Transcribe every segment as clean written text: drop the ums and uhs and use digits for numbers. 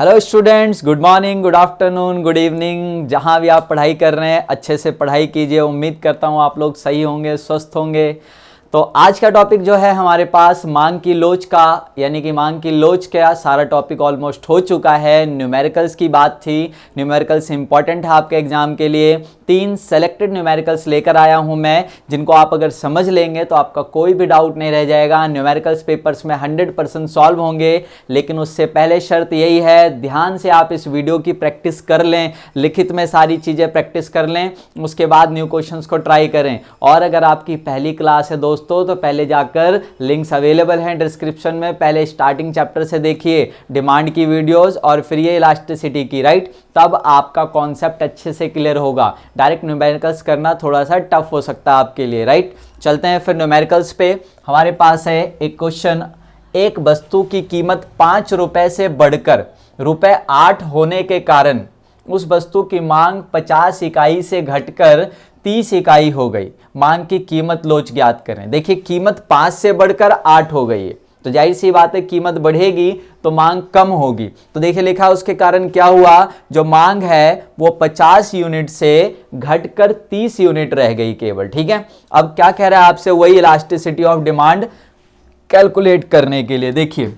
Hello students, good morning, good afternoon, good evening. जहाँ भी आप पढ़ाई कर रहे हैं अच्छे से पढ़ाई कीजिए। उम्मीद करता हूँ आप लोग सही होंगे, स्वस्थ होंगे। तो आज का टॉपिक जो है हमारे पास मांग की लोच का, यानी कि मांग की लोच का सारा टॉपिक ऑलमोस्ट हो चुका है। न्यूमेरिकल्स की बात थी। न्यूमेरिकल्स इंपॉर्टेंट है आपके एग्जाम के लिए। 3 सेलेक्टेड न्यूमेरिकल्स लेकर आया हूं मैं, जिनको आप अगर समझ लेंगे तो आपका कोई भी डाउट नहीं रह जाएगा। न्यूमेरिकल्स पेपर्स में 100% सॉल्व होंगे, लेकिन उससे पहले शर्त यही है, ध्यान से आप इस वीडियो की प्रैक्टिस कर लें, लिखित में सारी चीज़ें प्रैक्टिस कर लें, उसके बाद न्यू क्वेश्चंस को ट्राई करें। और अगर आपकी पहली क्लास है दोस्तों, तो पहले जाकर लिंक्स अवेलेबल हैं डिस्क्रिप्शन में, पहले स्टार्टिंग चैप्टर से देखिए डिमांड की वीडियोस और फिर ये इलास्टिसिटी की, राइट। तब आपका कॉन्सेप्ट अच्छे से क्लियर होगा। डायरेक्ट न्यूमेरिकल्स करना थोड़ा सा टफ हो सकता है आपके लिए, राइट। चलते हैं फिर न्यूमेरिकल्स पे। हमारे पास है एक क्वेश्चन, एक वस्तु की कीमत 5 रुपए से बढ़कर रुपए 8 होने के कारण उस वस्तु की मांग 50 इकाई से घटकर 30 इकाई हो गई। मांग की कीमत लोच ज्ञात करें। देखिए, कीमत 5 से बढ़कर 8 हो गई है, तो जाहिर सी बात है कीमत बढ़ेगी तो मांग कम होगी। तो देखिए लिखा, उसके कारण क्या हुआ, जो मांग है वो 50 यूनिट से घटकर 30 यूनिट रह गई केवल, ठीक है। अब क्या कह रहा है आपसे, वही इलास्टिसिटी ऑफ डिमांड कैलकुलेट करने के लिए। देखिए,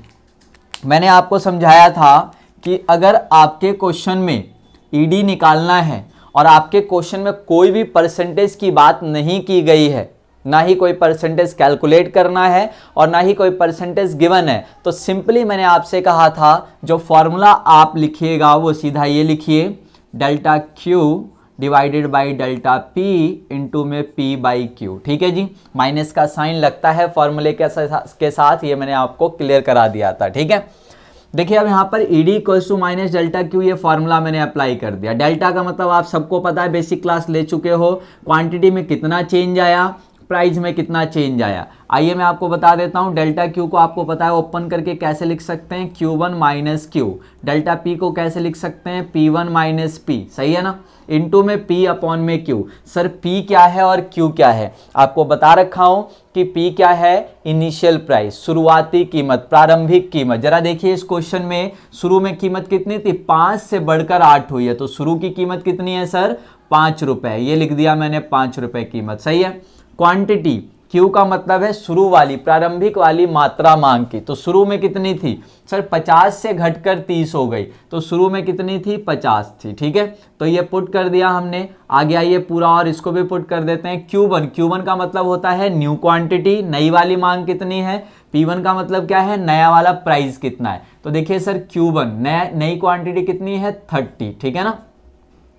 मैंने आपको समझाया था कि अगर आपके क्वेश्चन में ईडी निकालना है और आपके क्वेश्चन में कोई भी परसेंटेज की बात नहीं की गई है, ना ही कोई परसेंटेज कैलकुलेट करना है और ना ही कोई परसेंटेज गिवन है, तो सिंपली मैंने आपसे कहा था जो फॉर्मूला आप लिखिएगा वो सीधा ये लिखिए, delta Q divided by delta P into में पी बाई क्यू, ठीक है जी। माइनस का साइन लगता है फॉर्मूले के साथ, ये मैंने आपको क्लियर करा दिया था, ठीक है। देखिए अब यहाँ पर ED equals to minus delta Q, ये फॉर्मूला मैंने अप्लाई कर दिया। डेल्टा का मतलब आप सबको पता है, बेसिक क्लास ले चुके हो। क्वांटिटी में कितना चेंज आया, प्राइस में कितना चेंज आया। आइए मैं आपको बता देता हूँ। डेल्टा क्यू को आपको पता है ओपन करके कैसे लिख सकते हैं, Q1 minus Q. Delta P को कैसे लिख सकते हैं, P1 माइनस पी, सही है ना, इनटू में P अपॉन में Q। सर P क्या है और Q क्या है, आपको बता रखा हूं कि P क्या है, इनिशियल प्राइस, शुरुआती कीमत, प्रारंभिक कीमत। जरा देखिए इस क्वेश्चन में शुरू में कीमत कितनी थी, 5 से बढ़कर 8 हुई है, तो शुरू की कीमत कितनी है सर, 5 रुपए। ये लिख दिया मैंने 5 रुपए कीमत, सही है। क्वांटिटी, Q का मतलब है शुरू वाली, प्रारंभिक वाली मात्रा मांग की, तो शुरू में कितनी थी सर, 50 से घटकर 30 हो गई, तो शुरू में कितनी थी, 50 थी, ठीक है। तो ये पुट कर दिया हमने। आगे आइए पूरा और इसको भी पुट कर देते हैं। Q1 का मतलब होता है न्यू क्वांटिटी, नई वाली मांग कितनी है। P1 का मतलब क्या है, नया वाला प्राइस कितना है। तो देखिए सर Q1 नई क्वांटिटी कितनी है, 30, ठीक है ना,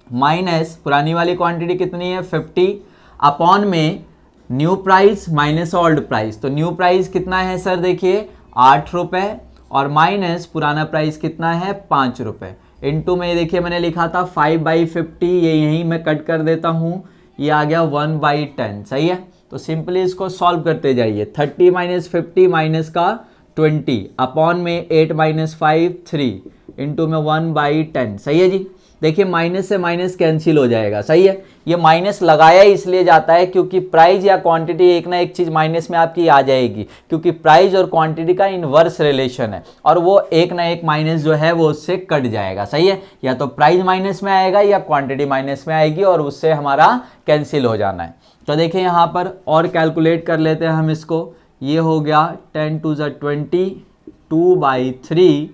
माइनस पुरानी वाली क्वांटिटी कितनी है, 50, अपॉन में new price minus old price. तो न्यू प्राइस कितना है सर, देखिए 8 रुपए, और माइनस पुराना प्राइस कितना है, 5 रुपए। इनटू में देखिए मैंने लिखा था 5/50, ये यहीं मैं कट कर देता हूँ, ये आ गया 1/10, सही है। तो सिंपली इसको सॉल्व करते जाइए। 30 माइनस 50 माइनस का 20 अपॉन में 8 माइनस 5 3 इंटू में 1/10, सही है जी। देखिए माइनस से माइनस कैंसिल हो जाएगा, सही है। ये माइनस लगाया इसलिए जाता है क्योंकि प्राइस या क्वांटिटी एक ना एक चीज माइनस में आपकी आ जाएगी, क्योंकि प्राइस और क्वांटिटी का इनवर्स रिलेशन है, और वो एक ना एक माइनस जो है वो उससे कट जाएगा, सही है। या तो प्राइस माइनस में आएगा या क्वांटिटी माइनस में आएगी, और उससे हमारा कैंसिल हो जाना है। तो देखिए यहाँ पर और कैलकुलेट कर लेते हैं हम इसको। ये हो गया 10 to the 20, 2/3,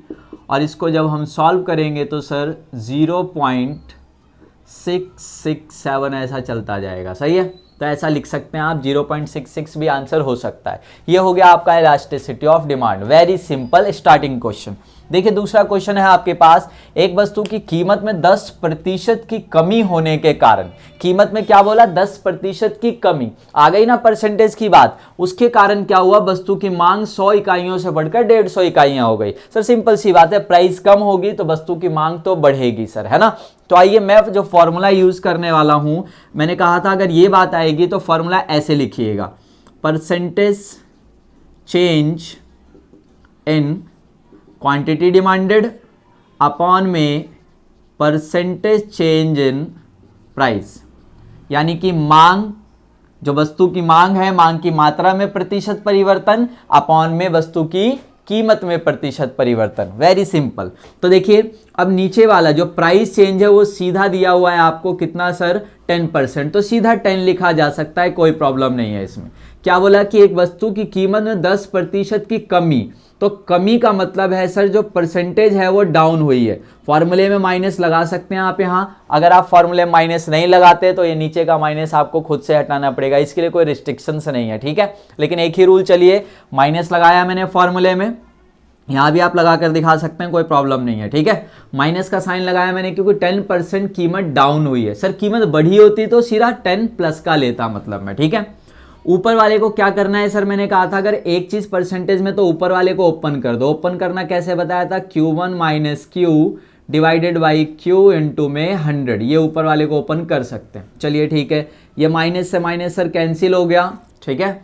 और इसको जब हम सॉल्व करेंगे तो सर 0.667 ऐसा चलता जाएगा, सही है। तो ऐसा लिख सकते हैं आप, 0.66 भी आंसर हो सकता है। ये हो गया आपका elasticity of demand, very simple starting question. देखिए दूसरा क्वेश्चन है आपके पास, एक वस्तु की कीमत में 10% की कमी होने के कारण, कीमत में क्या बोला, 10% की कमी, आ गई ना परसेंटेज की बात। उसके कारण क्या हुआ, वस्तु की मांग 100 इकाइयों से बढ़कर 150 इकाइयां हो गई। सर सिंपल सी बात है, प्राइस कम होगी तो वस्तु की मांग तो बढ़ेगी सर, है ना। तो आइए मैं जो फॉर्मूला यूज करने वाला हूं, मैंने कहा था अगर ये बात आएगी तो फॉर्मूला ऐसे लिखिएगा, percentage change in quantity demanded upon में परसेंटेज चेंज इन प्राइस, यानी कि मांग, जो वस्तु की मांग है, मांग की मात्रा में प्रतिशत परिवर्तन अपॉन में वस्तु की कीमत में प्रतिशत परिवर्तन, वेरी सिंपल। तो देखिए अब नीचे वाला जो प्राइस चेंज है वो सीधा दिया हुआ है आपको कितना सर 10%, तो सीधा 10 लिखा जा सकता है, कोई प्रॉब्लम नहीं है इसमें। क्या बोला कि एक वस्तु की कीमत में 10% की कमी, तो कमी का मतलब है सर जो परसेंटेज है वो डाउन हुई है। फॉर्मूले में माइनस लगा सकते हैं आप यहाँ, अगर आप फॉर्मूले में माइनस नहीं लगाते तो ये नीचे का माइनस आपको खुद से हटाना पड़ेगा, इसके लिए कोई रिस्ट्रिक्शंस नहीं है, ठीक है। लेकिन एक ही रूल, चलिए माइनस लगाया मैंने फॉर्मूले में, यहाँ भी आप लगा कर दिखा सकते हैं, कोई प्रॉब्लम नहीं है, ठीक है। माइनस का साइन लगाया मैंने क्योंकि 10% कीमत डाउन हुई है। सर कीमत बढ़ी होती तो सीधा 10 प्लस का लेता मतलब में, ठीक है। ऊपर वाले को क्या करना है सर, मैंने कहा था अगर एक चीज परसेंटेज में तो ऊपर वाले को ओपन कर दो। ओपन करना कैसे बताया था, Q1 minus Q divided by Q into में 100, ये ऊपर वाले को ओपन कर सकते हैं। चलिए ठीक है, ये माइनस से माइनस सर कैंसिल हो गया, ठीक है।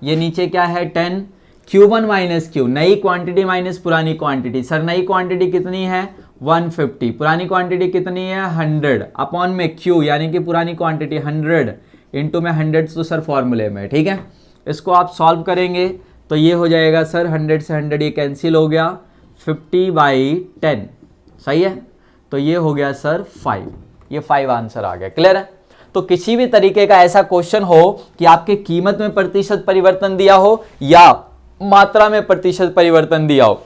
ये नीचे क्या है 10, Q1 माइनस Q, नई क्वांटिटी माइनस पुरानी क्वांटिटी। सर नई क्वांटिटी कितनी है 150, पुरानी क्वांटिटी कितनी है 100, अपॉन में Q यानी कि पुरानी क्वांटिटी 100 इंटू में 100 तो सर फॉर्मूले में, ठीक है। इसको आप सॉल्व करेंगे तो ये हो जाएगा सर 100 से 100 ये कैंसिल हो गया, 50/10, सही है। तो ये हो गया सर 5, ये 5 आंसर आ गया, क्लियर है। तो किसी भी तरीके का ऐसा क्वेश्चन हो कि आपके कीमत में प्रतिशत परिवर्तन दिया हो या मात्रा में प्रतिशत परिवर्तन दिया हो,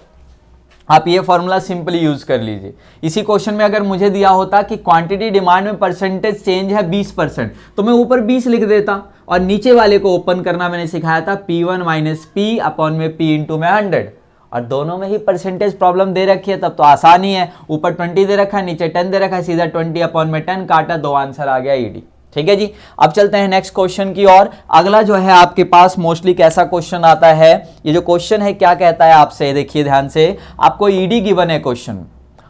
आप ये फॉर्मूला सिंपली यूज कर लीजिए। इसी क्वेश्चन में अगर मुझे दिया होता कि क्वांटिटी डिमांड में परसेंटेज चेंज है 20%, तो मैं ऊपर 20 लिख देता और नीचे वाले को ओपन करना मैंने सिखाया था P1 माइनस P अपॉन में P इंटू में 100, और दोनों में ही परसेंटेज प्रॉब्लम दे रखी है, तब तो आसान ही है। ऊपर 20 दे रखा है, नीचे 10 दे रखा है, सीधा 20 अपॉन में 10 काटा, 2 आंसर आ गया ईडी, ठीक है जी। अब चलते हैं नेक्स्ट क्वेश्चन की ओर। अगला जो है आपके पास मोस्टली कैसा क्वेश्चन आता है, ये जो क्वेश्चन है क्या कहता है आपसे, देखिए ध्यान से, आपको ईडी गिवन है क्वेश्चन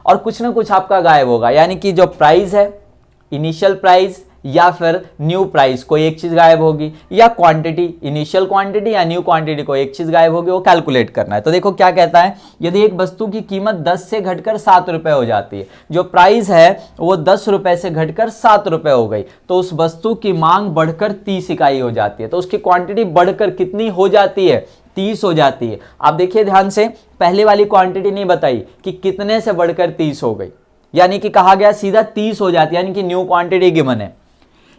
और कुछ ना कुछ आपका गायब होगा, यानी कि जो प्राइस है इनिशियल प्राइस या फिर न्यू प्राइस, कोई एक चीज गायब होगी, या क्वांटिटी इनिशियल क्वांटिटी या न्यू क्वांटिटी, को एक चीज गायब होगी, वो कैलकुलेट करना है। तो देखो क्या कहता है, यदि एक वस्तु की कीमत 10 से घटकर 7 रुपए हो जाती है, जो प्राइस है वो 10 रुपए से घटकर 7 रुपए हो गई, तो उस वस्तु की मांग बढ़कर 30 इकाई हो जाती है, तो उसकी क्वांटिटी बढ़कर कितनी हो जाती है 30 हो जाती है। आप देखिए ध्यान से, पहले वाली क्वांटिटी नहीं बताई कि कितने से बढ़कर 30 हो गई, यानी कि कहा गया सीधा 30 हो जाती है, यानी कि न्यू क्वांटिटी गिवन है।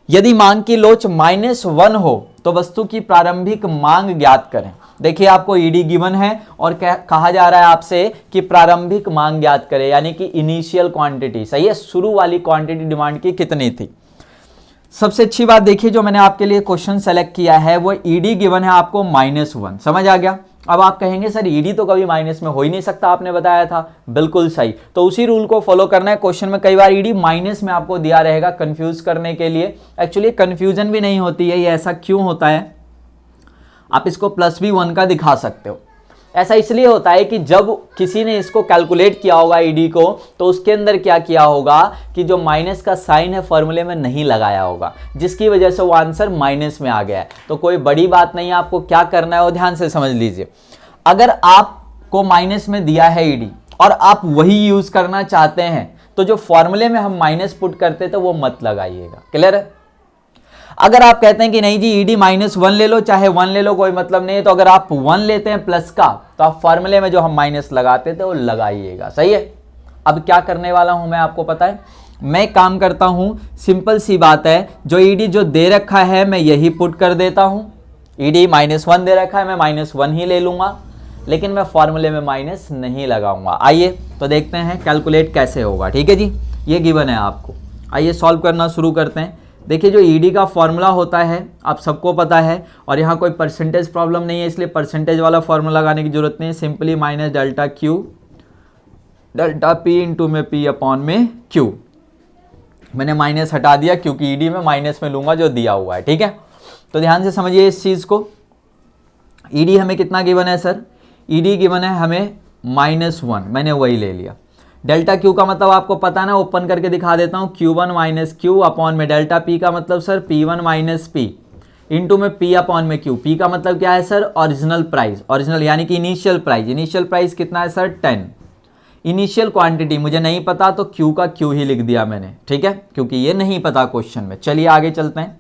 यदि मांग की लोच -1 हो तो वस्तु की प्रारंभिक मांग ज्ञात करें। देखिए आपको ईडी गिवन है और कहा जा रहा है आपसे कि प्रारंभिक मांग ज्ञात करें, यानी कि इनिशियल क्वांटिटी, सही है, शुरू वाली क्वांटिटी डिमांड की कितनी थी। सबसे अच्छी बात देखिए, जो मैंने आपके लिए क्वेश्चन सेलेक्ट किया है वो ईडी गिवन है आपको -1, समझ आ गया। अब आप कहेंगे सर ईडी तो कभी माइनस में हो ही नहीं सकता, आपने बताया था, बिल्कुल सही। तो उसी रूल को फॉलो करना है। क्वेश्चन में कई बार ईडी माइनस में आपको दिया रहेगा कंफ्यूज करने के लिए, एक्चुअली कंफ्यूजन भी नहीं होती है, ये ऐसा क्यों होता है, आप इसको +1 का दिखा सकते हो। ऐसा इसलिए होता है कि जब किसी ने इसको कैलकुलेट किया होगा ईडी को, तो उसके अंदर क्या किया होगा कि जो माइनस का साइन है फॉर्मूले में नहीं लगाया होगा, जिसकी वजह से वो आंसर माइनस में आ गया है। तो कोई बड़ी बात नहीं है, आपको क्या करना है वो ध्यान से समझ लीजिए। अगर आपको माइनस में दिया है ईडी और आप वही यूज करना चाहते हैं, तो जो फॉर्मूले में हम माइनस पुट करते थे वो मत लगाइएगा, क्लियर है। अगर आप कहते हैं कि नहीं जी ईडी -1 ले लो, चाहे 1 ले लो, कोई मतलब नहीं है, तो अगर आप 1 लेते हैं प्लस का, तो आप फॉर्मूले में जो हम माइनस लगाते थे वो लगाइएगा, सही है। अब क्या करने वाला हूं मैं, आपको पता है, मैं काम करता हूं, सिंपल सी बात है, जो ईडी जो दे रखा है मैं यही पुट कर देता हूं। ईडी -1 दे रखा है, मैं -1 ही ले लूंगा, लेकिन मैं फॉर्मूले में माइनस नहीं लगाऊंगा। आइए तो देखते हैं कैलकुलेट कैसे होगा, ठीक है जी। ये गिवन है आपको, आइए सॉल्व करना शुरू करते हैं। देखिए जो ईडी का फॉर्मूला होता है आप सबको पता है, और यहाँ कोई परसेंटेज प्रॉब्लम नहीं है, इसलिए परसेंटेज वाला फॉर्मूला लगाने की जरूरत नहीं है। Simply -Q delta P into में P अपॉन में Q, मैंने माइनस हटा दिया क्योंकि ईडी में माइनस में लूंगा जो दिया हुआ है, ठीक है। तो ध्यान से समझिए इस चीज को। ईडी हमें कितना गिवन है सर, ईडी गिवन है हमें -1, मैंने वही ले लिया। डेल्टा क्यू का मतलब आपको पता ना, ओपन करके दिखा देता हूँ, Q1 माइनस Q अपॉन में डेल्टा P का मतलब sir P1 minus P into में P अपॉन में Q। P का मतलब क्या है सर, ओरिजिनल प्राइस, ओरिजिनल यानी कि इनिशियल प्राइस। इनिशियल प्राइस कितना है सर 10। इनिशियल क्वांटिटी मुझे नहीं पता तो Q का Q ही लिख दिया मैंने, ठीक है, क्योंकि ये नहीं पता क्वेश्चन में। चलिए आगे चलते हैं।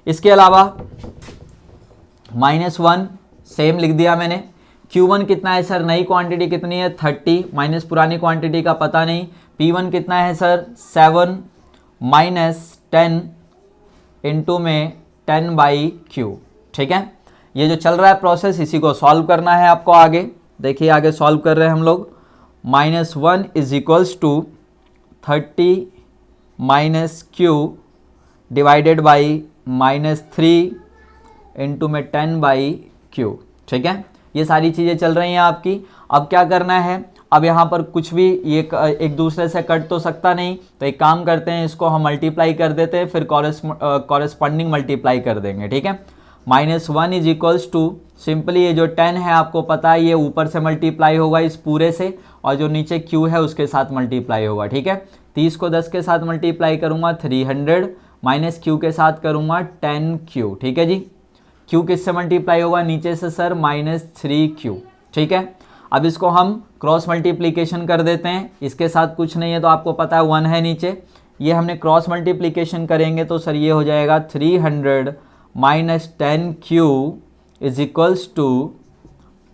इसके अलावा -1 सेम लिख दिया मैंने। Q1 कितना है सर, नई क्वांटिटी कितनी है 30 माइनस पुरानी क्वांटिटी का पता नहीं, P1 कितना है सर 7 माइनस 10 इंटू में 10/Q। ठीक है, ये जो चल रहा है प्रोसेस इसी को सॉल्व करना है आपको आगे। देखिए आगे सॉल्व कर रहे हैं हम लोग। -1 is equals to 30 minus Q divided by -3 into में 10/Q। ठीक है, ये सारी चीज़ें चल रही हैं आपकी। अब क्या करना है, अब यहाँ पर कुछ भी ये एक दूसरे से कट तो सकता नहीं, तो एक काम करते हैं, इसको हम मल्टीप्लाई कर देते हैं, फिर कॉरेस्पॉन्डिंग मल्टीप्लाई कर देंगे। ठीक है, -1 इज इक्वल्स टू सिंपली ये जो 10 है आपको पता है ये ऊपर से मल्टीप्लाई होगा इस पूरे से, और जो नीचे Q है उसके साथ मल्टीप्लाई होगा। ठीक है, 30 को 10 के साथ मल्टीप्लाई करूँगा 300 माइनस Q के साथ करूँगा 10Q। ठीक है जी, Q किससे मल्टीप्लाई होगा, नीचे से सर -3Q। ठीक है, अब इसको हम क्रॉस मल्टीप्लिकेशन कर देते हैं, इसके साथ कुछ नहीं है तो आपको पता है 1 है नीचे, ये हमने क्रॉस मल्टीप्लिकेशन करेंगे तो सर ये हो जाएगा 300 minus 10Q is equals to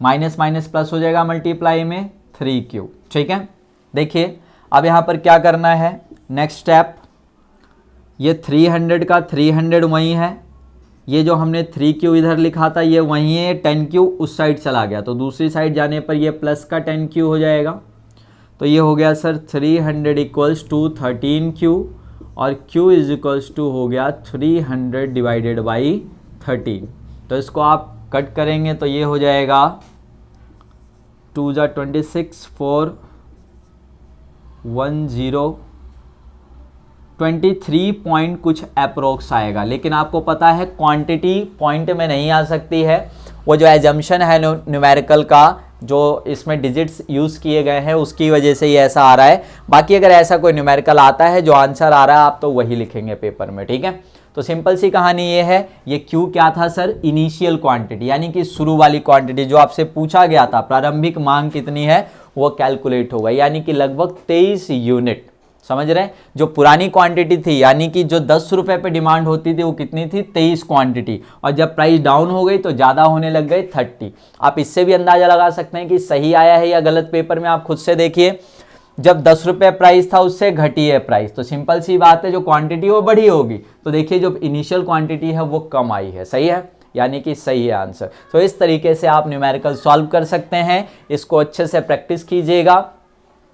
minus minus plus हो जाएगा मल्टीप्लाई में 3Q। ठीक है, देखिए अब यहाँ पर क्या करना है, नेक्स्ट स्टेप, ये 300 का 300 वही है, ये जो हमने 3Q इधर लिखा था ये वही है, 10Q उस साइड चला गया तो दूसरी साइड जाने पर ये प्लस का 10Q हो जाएगा। तो ये हो गया सर 300 इक्वल्स टू 13Q और Q इज इक्वल्स टू हो गया 300 डिवाइडेड बाई 13। तो इसको आप कट करेंगे तो ये हो जाएगा 2 जा 26 4 10 23 पॉइंट कुछ अप्रोक्स आएगा, लेकिन आपको पता है क्वांटिटी पॉइंट में नहीं आ सकती है, वो जो एजम्पशन है न्यूमेरिकल का जो इसमें डिजिट्स यूज़ किए गए हैं उसकी वजह से ये ऐसा आ रहा है। बाकी अगर ऐसा कोई न्यूमेरिकल आता है जो आंसर आ रहा है आप तो वही लिखेंगे पेपर में। ठीक है, तो सिंपल सी कहानी ये है, ये Q क्या था सर, इनिशियल क्वांटिटी यानी कि शुरू वाली क्वांटिटी जो आपसे पूछा गया था प्रारंभिक मांग कितनी है वो कैलकुलेट होगा, यानी कि लगभग 23 यूनिट। समझ रहे हैं, जो पुरानी क्वांटिटी थी यानी कि जो 10 रुपये पे डिमांड होती थी वो कितनी थी 23 क्वांटिटी, और जब प्राइस डाउन हो गई तो ज़्यादा होने लग गए 30। आप इससे भी अंदाज़ा लगा सकते हैं कि सही आया है या गलत, पेपर में आप खुद से देखिए। जब 10 रुपये प्राइस था उससे घटी है प्राइस, तो सिंपल सी बात है जो क्वांटिटी वो बढ़ी होगी, तो देखिए जो इनिशियल क्वांटिटी है वो कम आई है। सही है, यानी कि सही है आंसर। तो इस तरीके से आप न्यूमेरिकल सॉल्व कर सकते हैं, इसको अच्छे से प्रैक्टिस कीजिएगा।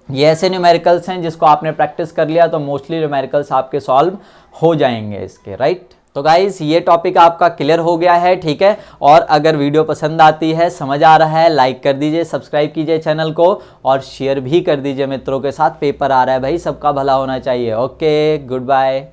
ये ऐसे न्यूमेरिकल्स हैं जिसको आपने प्रैक्टिस कर लिया तो मोस्टली न्यूमेरिकल्स आपके सॉल्व हो जाएंगे इसके, राइट। तो गाइस ये टॉपिक आपका क्लियर हो गया है, ठीक है। और अगर वीडियो पसंद आती है, समझ आ रहा है, लाइक कर दीजिए, सब्सक्राइब कीजिए चैनल को और शेयर भी कर दीजिए मित्रों के साथ। पेपर आ रहा है भाई, सबका भला होना चाहिए। Okay, good bye.